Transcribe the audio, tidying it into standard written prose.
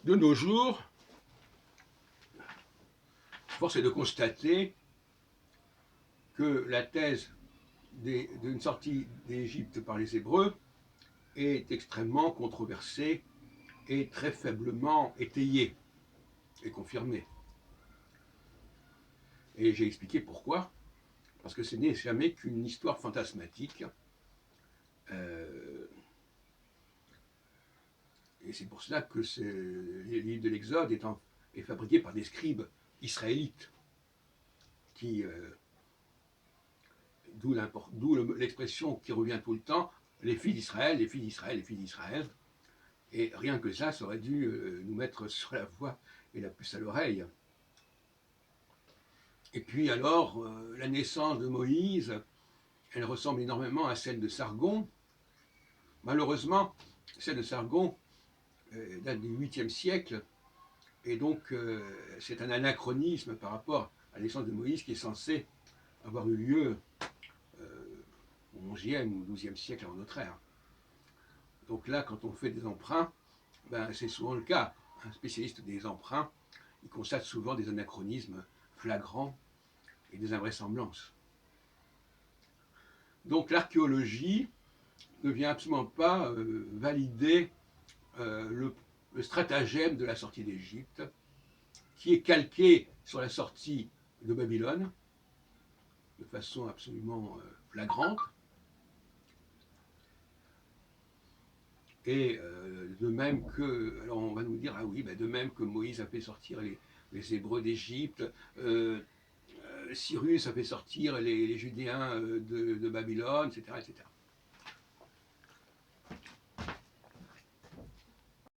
De nos jours, force est de constater que la thèse d'une sortie d'Égypte par les Hébreux est extrêmement controversée et très faiblement étayée et confirmée. Et j'ai expliqué pourquoi. Parce que ce n'est jamais qu'une histoire fantasmatique. Et c'est pour cela que le livre de l'Exode est fabriqué par des scribes israélites, d'où l'expression qui revient tout le temps, les filles d'Israël, les filles d'Israël, les filles d'Israël. Et rien que ça aurait dû nous mettre sur la voie et la puce à l'oreille. Et puis alors, la naissance de Moïse, elle ressemble énormément à celle de Sargon. Malheureusement, celle de Sargon date du 8e siècle, et donc c'est un anachronisme par rapport à la naissance de Moïse qui est censé avoir eu lieu au 11e ou 12e siècle avant notre ère. Donc là, quand on fait des emprunts, c'est souvent le cas. Un spécialiste des emprunts, il constate souvent des anachronismes flagrants et des invraisemblances. Donc l'archéologie ne vient absolument pas valider le stratagème de la sortie d'Égypte, qui est calqué sur la sortie de Babylone, de façon absolument flagrante. Et de même que, alors on va nous dire, ah oui, de même que Moïse a fait sortir les Hébreux d'Égypte, Cyrus a fait sortir les Judéens de Babylone, etc., etc.